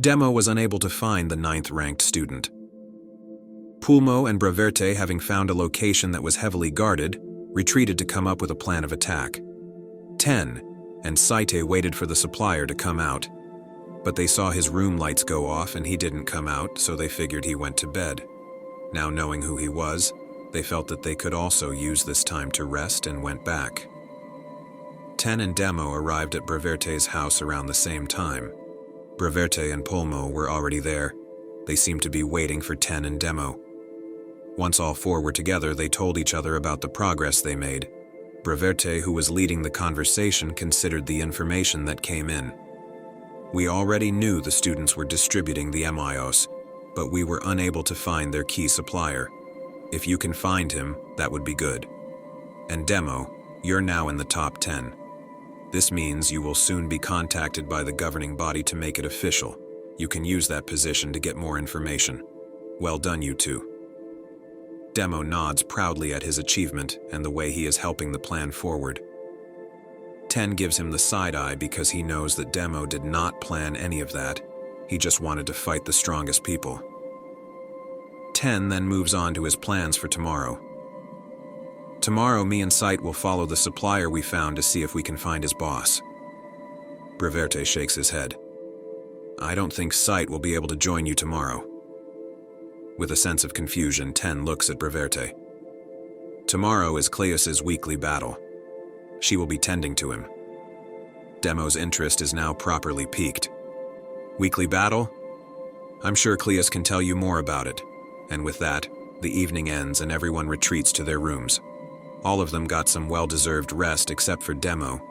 Demo was unable to find the 9th-ranked student. Pulmo and Braverte, having found a location that was heavily guarded, retreated to come up with a plan of attack. 10 and Saite waited for the supplier to come out, but they saw his room lights go off and he didn't come out, so they figured he went to bed. Now knowing who he was, they felt that they could also use this time to rest and went back. 10 and Demo arrived at Braverte's house around the same time. Braverte and Pulmo were already there. They seemed to be waiting for 10 and Demo. Once all four were together, they told each other about the progress they made. Braverte, who was leading the conversation, considered the information that came in. We already knew the students were distributing the MIOs, but we were unable to find their key supplier. If you can find him, that would be good. And Demo, you're now in the top 10. This means you will soon be contacted by the governing body to make it official. You can use that position to get more information. Well done, you two. Demo nods proudly at his achievement and the way he is helping the plan forward. 10 gives him the side-eye because he knows that Demo did not plan any of that. He just wanted to fight the strongest people. 10 then moves on to his plans for tomorrow. Tomorrow, me and Sight will follow the supplier we found to see if we can find his boss. Braverte shakes his head. I don't think Sight will be able to join you tomorrow. With a sense of confusion, 10 looks at Braverte. Tomorrow is Cleus's weekly battle. She will be tending to him. Demo's interest is now properly piqued. Weekly battle? I'm sure Cleus can tell you more about it. And with that, the evening ends and everyone retreats to their rooms. All of them got some well-deserved rest except for Demo.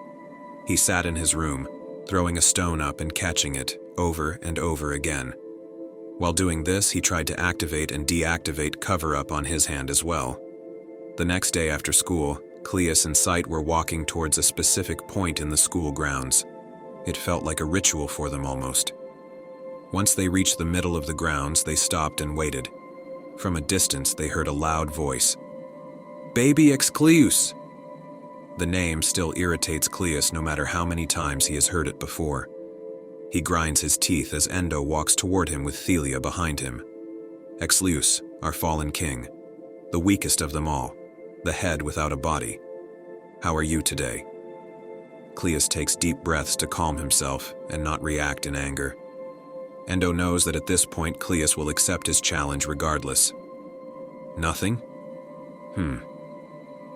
He sat in his room, throwing a stone up and catching it over and over again. While doing this, he tried to activate and deactivate cover-up on his hand as well. The next day after school, Cleus and Sight were walking towards a specific point in the school grounds. It felt like a ritual for them almost. Once they reached the middle of the grounds, they stopped and waited. From a distance, they heard a loud voice. Baby Cleus! The name still irritates Cleus no matter how many times he has heard it before. He grinds his teeth as Endo walks toward him with Thelia behind him. Cleus, our fallen king. The weakest of them all. The head without a body. How are you today? Cleus takes deep breaths to calm himself and not react in anger. Endo knows that at this point Cleus will accept his challenge regardless. Nothing?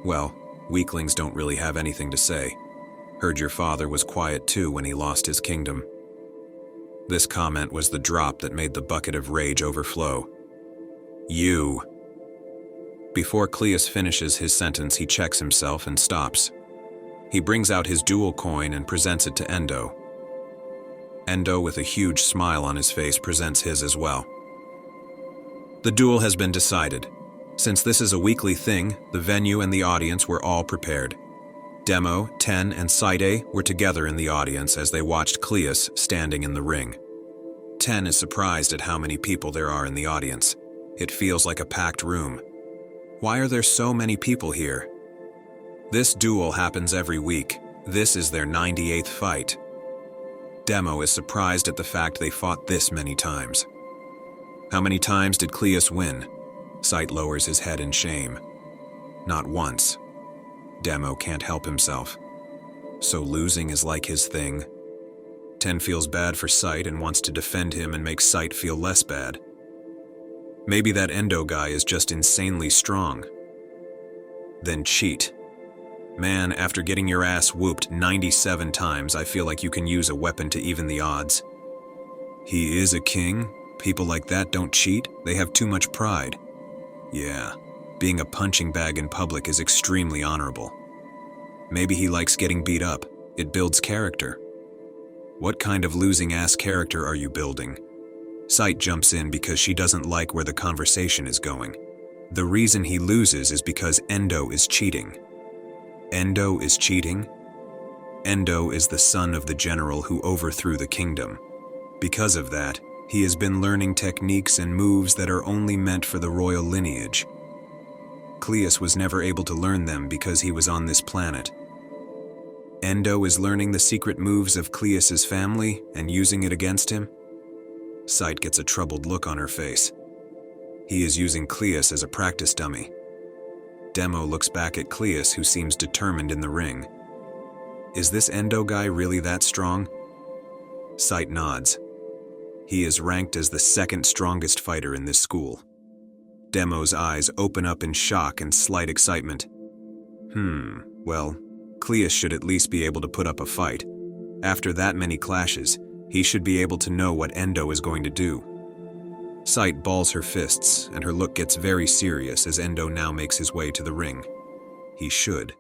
Well, weaklings don't really have anything to say. Heard your father was quiet too when he lost his kingdom. This comment was the drop that made the bucket of rage overflow. You. Before Cleus finishes his sentence, he checks himself and stops. He brings out his dual coin and presents it to Endo. Endo, with a huge smile on his face, presents his as well. The duel has been decided. Since this is a weekly thing, the venue and the audience were all prepared. Demo, 10, and Saite were together in the audience as they watched Cleus standing in the ring. 10 is surprised at how many people there are in the audience. It feels like a packed room. Why are there so many people here? This duel happens every week. This is their 98th fight. Demo is surprised at the fact they fought this many times. How many times did Cleus win? Sight lowers his head in shame. Not once. Demo can't help himself. So losing is like his thing. 10 feels bad for Sight and wants to defend him and make Sight feel less bad. Maybe that Endo guy is just insanely strong. Then cheat. Man, after getting your ass whooped 97 times, I feel like you can use a weapon to even the odds. He is a king? People like that don't cheat? They have too much pride. Yeah. Being a punching bag in public is extremely honorable. Maybe he likes getting beat up. It builds character. What kind of losing-ass character are you building? Sight jumps in because she doesn't like where the conversation is going. The reason he loses is because Endo is cheating. Endo is cheating? Endo is the son of the general who overthrew the kingdom. Because of that, he has been learning techniques and moves that are only meant for the royal lineage. Cleus was never able to learn them because he was on this planet. Endo is learning the secret moves of Cleus's family and using it against him? Sight gets a troubled look on her face. He is using Cleus as a practice dummy. Demo looks back at Cleus, who seems determined in the ring. Is this Endo guy really that strong? Sight nods. He is ranked as the second strongest fighter in this school. Demo's eyes open up in shock and slight excitement. Well, Cleus should at least be able to put up a fight. After that many clashes, he should be able to know what Endo is going to do. Sight balls her fists, and her look gets very serious as Endo now makes his way to the ring. He should.